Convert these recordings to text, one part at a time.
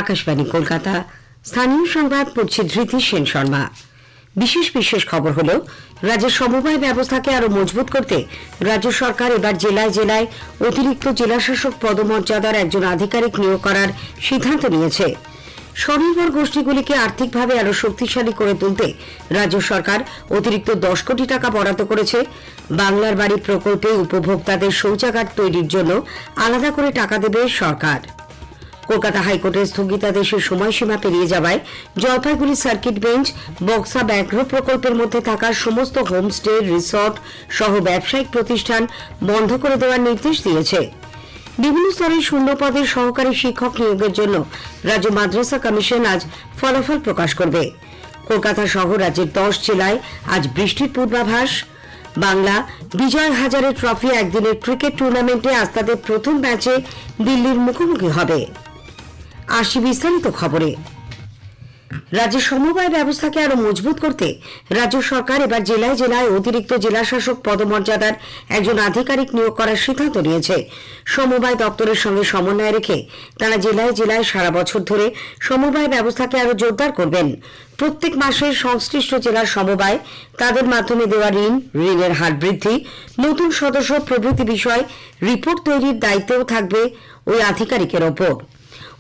আকাশবাণী কলকাতা। স্থানীয় সংবাদ পড়ছে ধৃতি সেন শর্মা। বিশেষ খবর হলো, রাজ্যের সমবায় ব্যবস্থাকে আরো মজবুত করতে রাজ্য সরকার এবার জেলায় জেলায় অতিরিক্ত জেলাশাসক পদমর্যাদার একজন আধিকারিক নিয়োগ করার সিদ্ধান্ত নিয়েছে। স্বনির্ভর গোষ্ঠীগুলিকে আর্থিকভাবে আরো শক্তিশালী করে তুলতে রাজ্য সরকার অতিরিক্ত 10 কোটি টাকা বরাদ্দ করেছে। বাংলার বাড়ি প্রকল্পে উপভোক্তাদের শৌচাগার তৈরির জন্য আলাদা করে টাকা দেবে সরকার। কলকাতা হাইকোর্টের স্থগিতাদেশের সময়সীমা পেরিয়ে যাওয়ায় জলপাইগুড়ি সার্কিট বেঞ্চ বক্সা ব্যাঘ্র প্রকল্পের মধ্যে থাকা সমস্ত হোমস্টে, রিসর্ট সহ ব্যবসায়িক প্রতিষ্ঠান বন্ধ করে দেওয়ার নির্দেশ দিয়েছে। বিভিন্ন স্তরে শূন্য পদে সহকারী শিক্ষক নিয়োগের জন্য রাজ্য মাদ্রাসা কমিশন আজ ফলাফল প্রকাশ করবে। কলকাতা সহ রাজ্যের 10 জেলায় আজ বৃষ্টির পূর্বাভাস। বাংলা বিজয় হাজারে ট্রফি একদিনের ক্রিকেট টুর্নামেন্টে আজ তাদের প্রথম ম্যাচে দিল্লির মুখোমুখি হবে। আসি বিস্তারিত খবরে। রাজ্যের সমবায় ব্যবস্থাকে আরো মজবুত করতে রাজ্য সরকার এবার জেলায় জেলায় অতিরিক্ত জেলাশাসক পদমর্যাদার একজন আধিকারিক নিয়োগ করার সিদ্ধান্ত নিয়েছে। সমবায় দপ্তরের সঙ্গে সমন্বয় রেখে তারা জেলায় জেলায় সারা বছর ধরে সমবায় ব্যবস্থাকে আরো জোরদার করবেন। প্রত্যেক মাসে সংশ্লিষ্ট জেলার সমবায়, তাদের মাধ্যমে দেওয়া ঋণের হার বৃদ্ধি, নতুন সদস্য প্রভৃতি বিষয় রিপোর্ট তৈরির দায়িত্বও থাকবে ওই আধিকারিকের ওপর।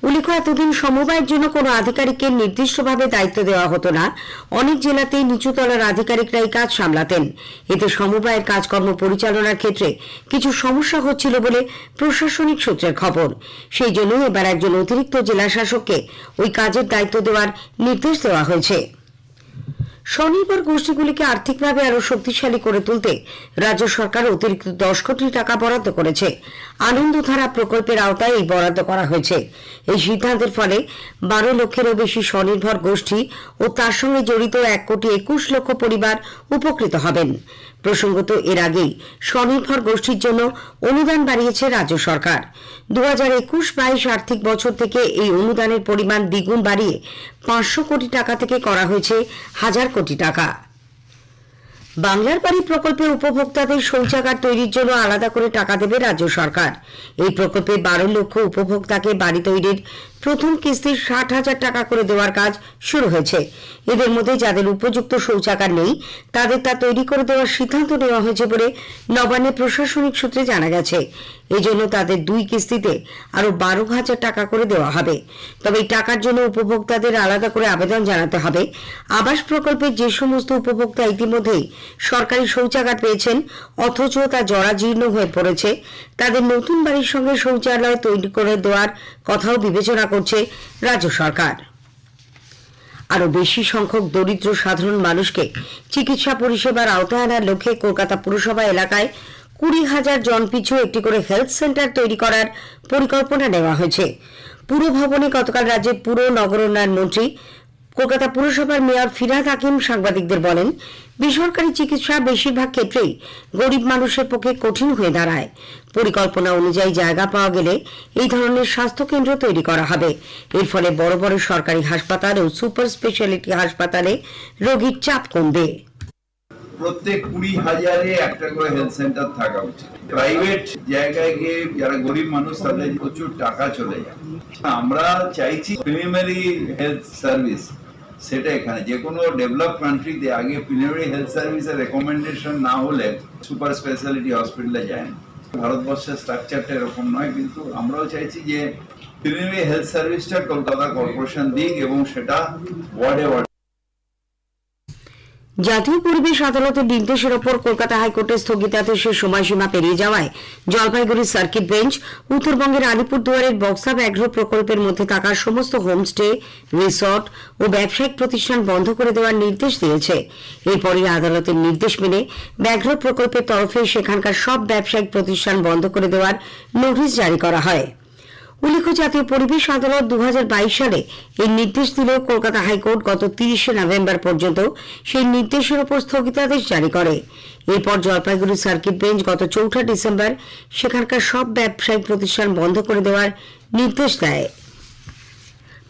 উল্লেখ্য, এতদিন সমবায়ের জন্য কোনো আধিকারিককে নির্দিষ্টভাবে দায়িত্ব দেওয়া হতো না। অনেক জেলাতেই নিচুতলার আধিকারিকরাই কাজ সামলাতেন। এতে সমবায়ের কাজকর্ম পরিচালনার ক্ষেত্রে কিছু সমস্যা হচ্ছিল বলে প্রশাসনিক সূত্রের খবর। সেই জন্য এবার একজন অতিরিক্ত জেলা শাসককে ওই কাজের দায়িত্ব দেওয়ার নির্দেশ দেওয়া হয়েছে। স্বনির্ভর গোষ্ঠীগুলিকে আর্থিকভাবে আরো শক্তিশালী করে তুলতে রাজ্য সরকার অতিরিক্ত 10 কোটি টাকা বরাদ্দ করেছে। আনন্দধারা প্রকল্পের আওতায় এই বরাদ্দ করা হয়েছে। এই সিদ্ধান্তের ফলে 12 লক্ষেরও বেশি স্বনির্ভর গোষ্ঠী ও তার সঙ্গে জড়িত 1,21,00,000 পরিবার উপকৃত হবেন। প্রসঙ্গত, এর আগেই স্বনির্ভর গোষ্ঠীর জন্য অনুদান বাড়িয়েছে রাজ্য সরকার। 2021-22 আর্থিক বছর থেকে এই অনুদানের পরিমাণ দ্বিগুণ বাড়িয়ে 500 কোটি টাকা থেকে করা হয়েছে 1000 কোটি টাকা। বাংলার বাড়ি প্রকল্পে উপভোক্তাদের শৌচাগার তৈরির জন্য আলাদা করে টাকা দেবে রাজ্য সরকার। এই প্রকল্পে 12 লক্ষ উপভোক্তাকে বাড়ি তৈরির প্রথম কিস্তির 60,000 টাকা করে দেওয়ার কাজ শুরু হয়েছে। এদের মধ্যে যাদের উপযুক্ত শৌচাগার নেই তাদের তা তৈরি করে দেওয়ার সিদ্ধান্ত নেওয়া হয়েছে বলে নবান্নের প্রশাসনিক সূত্রে জানা গেছে। এই জন্য তাদের 2 কিস্তিতে আরো 12,000 টাকা করে দেওয়া হবে। তবে এই টাকার জন্য উপভোক্তাদের আলাদা করে আবেদন জানাতে হবে। আবাস প্রকল্পের যে সমস্ত উপভোক্তা ইতিমধ্যেই সরকারি শৌচাগার পেয়েছেন অথচ তা জরাজীর্ণ হয়ে পড়েছে, তাদের নতুন বাড়ির সঙ্গে শৌচালয় তৈরি করে দেওয়ার কথাও বিবেচনা করছে রাজ্য সরকার। আরো বেশি সংখ্যক দরিদ্র সাধারণ মানুষকে চিকিৎসা পরিষেবার আওতায় আনার লক্ষ্যে কলকাতা পুরসভা এলাকায় 20,000 জন পিছু একটি করে হেলথ সেন্টার তৈরি করার পরিকল্পনা নেওয়া হয়েছে। পুর ভবনে গতকাল রাজ্যের পুর নগর উন্নয়ন মন্ত্রী কলকাতা পুরসভার মেয়র ফিরহাদ হাকিম সাংবাদিকদের বলেন, বেসরকারি চিকিৎসা বেশিরভাগ ক্ষেত্রেই গরিব মানুষের পক্ষে কঠিন হয়ে দাঁড়ায়। পরিকল্পনা অনুযায়ী জায়গা পাওয়া গেলে এই ধরনের স্বাস্থ্য কেন্দ্র তৈরি করা হবে। এর ফলে বড় বড় সরকারি হাসপাতাল ও সুপার স্পেশালিটি হাসপাতালে রোগীর চাপ কমবে। প্রত্যেক 20,000-এ একটা করে হেলথ সেন্টার থাকা উচিত। প্রাইভেট জায়গায় গিয়ে যারা গরিব মানুষ তাদের প্রচুর টাকা চলে যায়। আমরা চাইছি প্রিমিয়ারি হেলথ সার্ভিস, সেটা এখানে যে কোনো ডেভেলপ কান্ট্রিতে আগে প্রিমিয়ারি হেলথ সার্ভিসের রেকমেন্ডেশন না হলে সুপার স্পেশালিটি হসপিটালে যায় না। ভারতবর্ষের স্ট্রাকচারটা এরকম নয়, কিন্তু আমরাও চাইছি যে প্রিমিয়ারি হেলথ সার্ভিসটা কলকাতা কর্পোরেশন দিক এবং সেটা ওয়ার্ডে ওয়ার্ডে। জাতীয় পরিবেশ আদালতের নির্দেশের ওপর কলকাতা হাইকোর্টের স্থগিতাদেশের সময়সীমা পেরিয়ে যাওয়ায় জলপাইগুড়ি সার্কিট বেঞ্চ উত্তরবঙ্গের আলিপুরদুয়ারের বক্সা ব্যাঘ্র প্রকল্পের মধ্যে থাকা সমস্ত হোমস্টে, রিসর্ট ও ব্যবসায়িক প্রতিষ্ঠান বন্ধ করে দেওয়ার নির্দেশ দিয়েছে। এরপরই আদালতের নির্দেশ মেনে ব্যাঘ্র প্রকল্পের তরফে সেখানকার সব ব্যবসায়িক প্রতিষ্ঠান বন্ধ করে দেওয়ার নোটিশ জারি করা হয়। উল্লেখ্য, জাতীয় পরিবেশ আদালত 2022 সালে এই নির্দেশ দিলেও কলকাতা হাইকোর্ট গত 30 নভেম্বর পর্যন্ত সেই নির্দেশের উপর স্থগিতাদেশ জারি করে। এরপর জলপাইগুড়ি সার্কিট বেঞ্চ গত 4 ডিসেম্বর সেখানকার সব ব্যবসায়িক প্রতিষ্ঠান বন্ধ করে দেওয়ার নির্দেশ দেয়।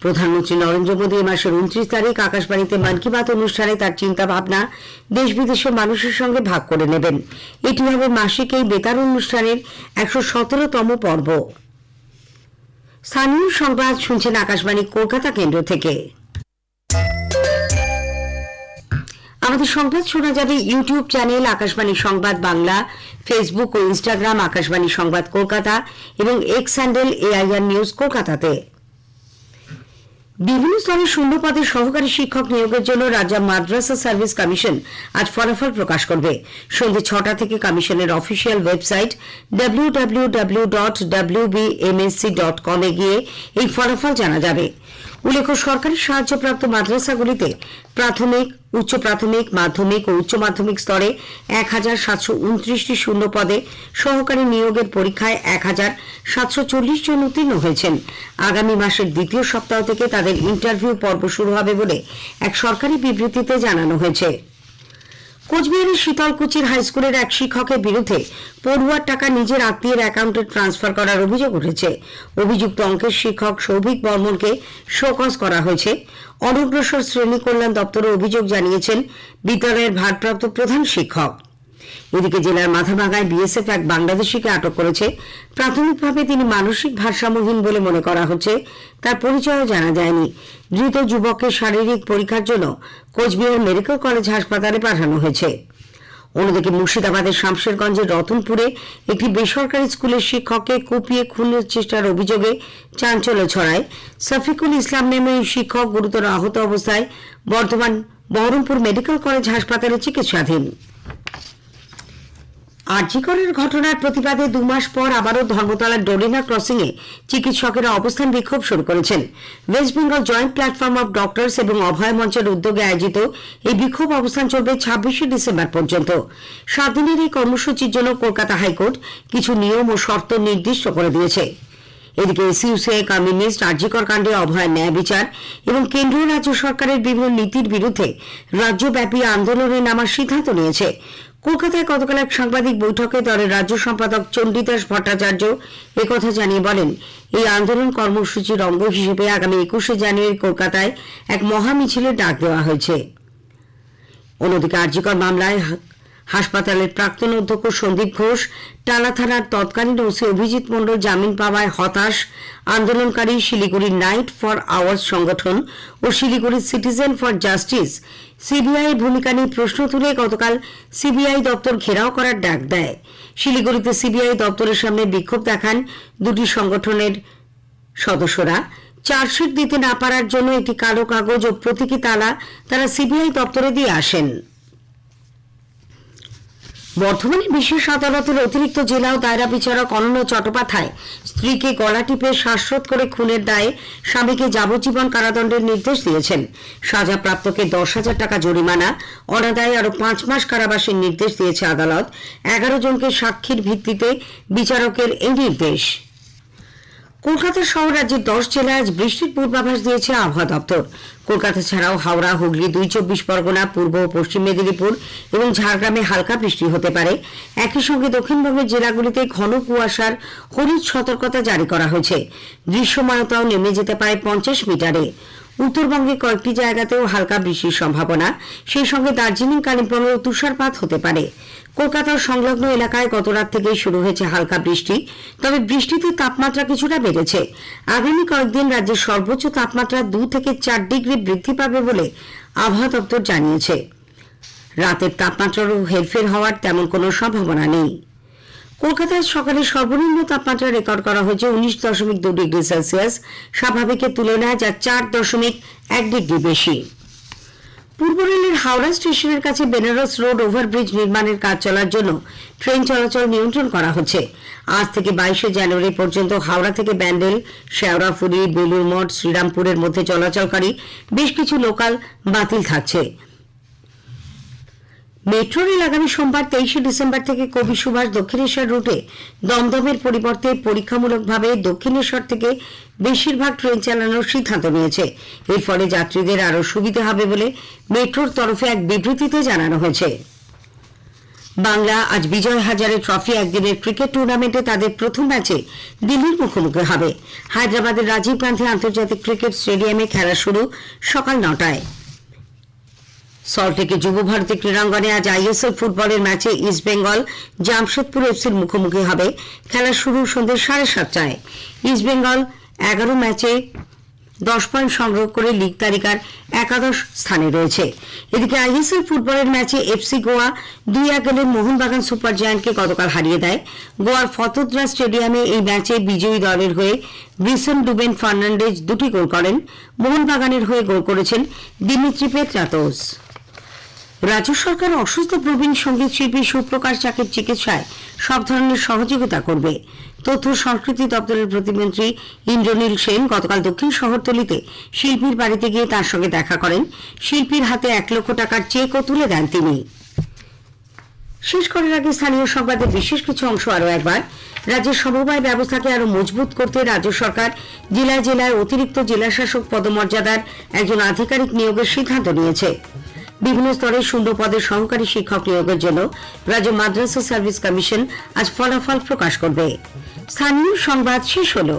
প্রধানমন্ত্রী নরেন্দ্র মোদী এই মাসের 29 তারিখ আকাশবাণীতে মন কি বাত অনুষ্ঠানে তার চিন্তা ভাবনা দেশ বিদেশের মানুষের সঙ্গে ভাগ করে নেবেন। এটি হবে মাসিক এই বেতার অনুষ্ঠানের 117তম পর্ব। স্থানীয় সংবাদ শুনছেন আকাশবাণী কলকাতা কেন্দ্র থেকে। আমাদের সংবাদ শোনা যাবে ইউটিউব চ্যানেল আকাশবাণী সংবাদ বাংলা, ফেসবুক ও ইনস্টাগ্রাম আকাশবাণী সংবাদ কলকাতা এবং এক্স হ্যান্ডেল AIR নিউজ কলকাতাতে। বিভিন্ন স্তরের শূন্য পদে সহকারী শিক্ষক নিয়োগের জন্য রাজ্য মাদ্রাসা সার্ভিস কমিশন আজ ফলাফল প্রকাশ করবে। সন্ধ্যে 6টা থেকে কমিশনের অফিসিয়াল ওয়েবসাইট www.wbmsc.com এ গিয়ে এই ফলাফল জানা যাবে। উল্লেখ্য, সরকারি সাহায্যপ্রাপ্ত মাদ্রাসাগুলিতে প্রাথমিক, উচ্চ প্রাথমিক, মাধ্যমিক ও উচ্চ মাধ্যমিক স্তরে 1729টি শূন্য পদে সহকারী নিয়োগের পরীক্ষায় 1740 জন উত্তীর্ণ হয়েছেন। আগামী মাসের দ্বিতীয় সপ্তাহ থেকে তাদের ইন্টারভিউ পর্ব শুরু হবে বলে এক সরকারি বিবৃতিতে জানানো হয়েছে। কোচবিহারের শীতলকুচির হাইস্কুলের এক শিক্ষকের বিরুদ্ধে পড়ুয়ার টাকা নিজের আত্মীয়ের অ্যাকাউন্টে ট্রান্সফার করার অভিযোগ উঠেছে। অভিযুক্ত অঙ্কের শিক্ষক সৌভিক বর্মনকে শোকজ করা হয়েছে। অনগ্রসর শ্রেণী কল্যাণ দপ্তরে অভিযোগ জানিয়েছেন বিদ্যালয়ের ভারপ্রাপ্ত প্রধান শিক্ষক। এদিকে জেলার মাথাভাঙায় BSF এক বাংলাদেশিকে আটক করেছে। প্রাথমিকভাবে তিনি মানসিক ভারসাম্যহীন বলে মনে করা হচ্ছে, তার পরিচয়ও জানা যায়নি। ধৃত যুবককে শারীরিক পরীক্ষার জন্য কোচবিহার মেডিকেল কলেজ হাসপাতালে পাঠানো হয়েছে। অন্যদিকে মুর্শিদাবাদের শামশেরগঞ্জের রতনপুরে একটি বেসরকারি স্কুলের শিক্ষককে কুপিয়ে খুনের চেষ্টার অভিযোগে চাঞ্চল্য ছড়ায়। সফিকুল ইসলাম নামে এই শিক্ষক গুরুতর আহত অবস্থায় বর্ধমান বহরমপুর মেডিকেল কলেজ হাসপাতালে চিকিৎসাধীন। আরজিকরের ঘটনার প্রতিবাদে 2 মাস পর আবারও ধর্মতলার ডোরিনা ক্রসিং এ চিকিৎসকেরা অবস্থান বিক্ষোভ শুরু করেছেন। West Bengal joint platform of doctors এবং অভয় মঞ্চের উদ্যোগে আয়োজিত এই বিক্ষোভ অবস্থান চলবে 26শে ডিসেম্বর পর্যন্ত। 7 দিনের এই কর্মসূচির জন্য কলকাতা হাইকোর্ট কিছু নিয়ম ও শর্ত নির্দিষ্ট করে দিয়েছে। এদিকে SUCI কমিউনিস্ট আরজিকর কাণ্ডে অভয় ন্যায় বিচার এবং কেন্দ্রীয় রাজ্য সরকারের বিভিন্ন নীতির বিরুদ্ধে রাজ্যব্যাপী আন্দোলনে নামার সিদ্ধান্ত নিয়েছে। কলকাতায় গতকাল এক সাংবাদিক বৈঠকে দলের রাজ্য সম্পাদক চণ্ডীদাস ভট্টাচার্য একথা জানিয়ে বলেন, এই আন্দোলন কর্মসূচির অঙ্গ হিসেবে আগামী 21শে জানুয়ারি কলকাতায় এক মহা মিছিলের ডাক দেওয়া হয়েছে। অন্যদিকে আরজিকর মামলায় হাসপাতালের প্রাক্তন অধ্যক্ষ সন্দীপ ঘোষ, টালা থানার তৎকালীন ওসি অভিজিৎ মণ্ডল জামিন পাওয়ায় হতাশ। আন্দোলনকারী শিলিগুড়ি নাইট ফর আওয়ার্স সংগঠন ও Siliguri citizen for justice CBI এর ভূমিকা নিয়ে প্রশ্ন তুলে গতকাল CBI দপ্তর ঘেরাও করার ডাক দেয়। শিলিগুড়িতে CBI দপ্তরের সামনে বিক্ষোভ দেখান দুটি সংগঠনের সদস্যরা। চার্জশিট দিতে না পারার জন্য একটি কালো কাগজ ও প্রতীকী তালা তারা CBI দপ্তরে দিয়ে আসেন। বর্ধমানে বিশেষ আদালতের অতিরিক্ত জেলা ও দায়রা বিচারক অনন্য চট্টোপাধ্যায় স্ত্রীকে গলা টিপে শ্বাসরোধ করে খুনের দায়ে স্বামীকে যাবজ্জীবন কারাদণ্ডের নির্দেশ দিয়েছেন। সাজাপ্রাপ্তকে 10,000 টাকা জরিমানা, অনাদায়ে আরো 5 মাস কারাবাসের নির্দেশ দিয়েছে আদালত। 11 জনকে সাক্ষীর ভিত্তিতে বিচারকের এই নির্দেশ। কলকাতা সহ রাজ্যের 10 জেলায় আজ বৃষ্টির পূর্বাভাস দিয়েছে আবহাওয়া দপ্তর। কলকাতা ছাড়াও হাওড়া, হুগলি, 2 চব্বিশ পরগনা, পূর্ব ও পশ্চিম মেদিনীপুর এবং ঝাড়গ্রামে হালকা বৃষ্টি হতে পারে। একই সঙ্গে দক্ষিণবঙ্গের জেলাগুলিতে ঘন কুয়াশার হলুদ সতর্কতা জারি করা হয়েছে। দৃশ্যমানতাও নেমে যেতে পারে 50 মিটারে। উত্তরবঙ্গে কয়েকটি জায়গাতেও হালকা বৃষ্টির সম্ভাবনা, সেই সঙ্গে দার্জিলিং, কালিম্পংয়েও তুষারপাত হতে পারে। কলকাতার সংলগ্ন এলাকায় গত রাত থেকেই শুরু হয়েছে হালকা বৃষ্টি, তবে বৃষ্টিতে তাপমাত্রা কিছুটা বেড়েছে। আগামী কয়েকদিন রাজ্যের সর্বোচ্চ তাপমাত্রা 2 থেকে 4 ডিগ্রি বৃদ্ধি পাবে বলে আবহাওয়া দপ্তর জানিয়েছে। রাতের তাপমাত্রারও হেরফের হওয়ার তেমন কোনো সম্ভাবনা নেই। কলকাতায় সকালে সর্বনিম্ন তাপমাত্রা রেকর্ড করা হয়েছে 19.2 ডিগ্রি সেলসিয়াস, স্বাভাবিকের তুলনায় যা 4.1 ডিগ্রি বেশি। পূর্ব রেলের হাওড়া স্টেশনের কাছে বেনারস রোড ওভারব্রিজ নির্মাণের কাজ চলার জন্য ট্রেন চলাচল নিয়ন্ত্রণ করা হচ্ছে। আজ থেকে 22শে জানুয়ারি পর্যন্ত হাওড়া থেকে ব্যান্ডেল, শেওড়াফুলি, বেলুর মঠ, শ্রীরামপুরের মধ্যে চলাচলকারী বেশ কিছু লোকাল বাতিল থাকছে। মেট্রো রেল আগামী সোমবার 23শে ডিসেম্বর থেকে কবি সুভাষ দক্ষিণেশ্বর রুটে দমদমের পরিবর্তে পরীক্ষামূলকভাবে দক্ষিণেশ্বর থেকে বেশিরভাগ ট্রেন চালানোর সিদ্ধান্ত নিয়েছে। এর ফলে যাত্রীদের আরও সুবিধা হবে বলে মেট্রোর তরফে এক বিবৃতিতে জানানো হয়েছে। বাংলা আজ বিজয় হাজারে ট্রফি একদিনের ক্রিকেট টুর্নামেন্টে তাদের প্রথম ম্যাচে দিল্লির মুখোমুখি হবে। হায়দ্রাবাদের রাজীব গান্ধী আন্তর্জাতিক ক্রিকেট স্টেডিয়ামে খেলা শুরু সকাল 9টায়। সল্টলেকে যুব ভারতী ক্রীড়াঙ্গনে আজ ISL ফুটবলের ম্যাচে ইস্টবেঙ্গল জামশেদপুর FC'র মুখোমুখি হবে। খেলা শুরু সন্ধ্যে 7:30টায়। ইস্টবেঙ্গল 11 ম্যাচে 10 পয়েন্ট সংগ্রহ করে লিগ তালিকার একাদশ স্থানে রয়েছে। এদিকে আইএসএল ফুটবলের ম্যাচে এফসি গোয়া 2-1 গোলে মোহনবাগান সুপার জায়ান্টকে গতকাল হারিয়ে দেয়। গোয়ার ফতোদ্রা স্টেডিয়ামে এই ম্যাচে বিজয়ী দলের হয়ে ব্রিসন ডুবেন ফার্নান্ডেজ 2টি গোল করেন। মোহনবাগানের হয়ে গোল করেছেন দিমিত্রি পেত্রাতোস। রাজ্য সরকার অসুস্থ প্রবীণ সঙ্গীত শিল্পী সুপ্রকাশ চাকের চিকিৎসায় সব ধরনের সহযোগিতা করবে। তথ্য সংস্কৃতি দপ্তরের প্রতিমন্ত্রী ইন্দ্রনীল সেন গতকাল দক্ষিণ শহরতলিতে শিল্পীর বাড়িতে গিয়ে তার সঙ্গে দেখা করেন। শিল্পীর হাতে 1 লক্ষ টাকার চেকও তুলে দেন তিনি। শেষ করার আগে স্থানীয় সংবাদের বিশেষ কিছু অংশ আরও একবার। রাজ্যের সমবায় ব্যবস্থাকে আরো মজবুত করতে রাজ্য সরকার জেলায় জেলায় অতিরিক্ত জেলাশাসক পদমর্যাদার একজন আধিকারিক নিয়োগের সিদ্ধান্ত নিয়েছে। বিভিন্ন স্তরে শূন্য পদে সহকারী শিক্ষক নিয়োগের জন্য রাজ্য মাদ্রাসা সার্ভিস কমিশন আজ ফলাফল প্রকাশ করবে। স্থানীয় সংবাদ শেষ হলো।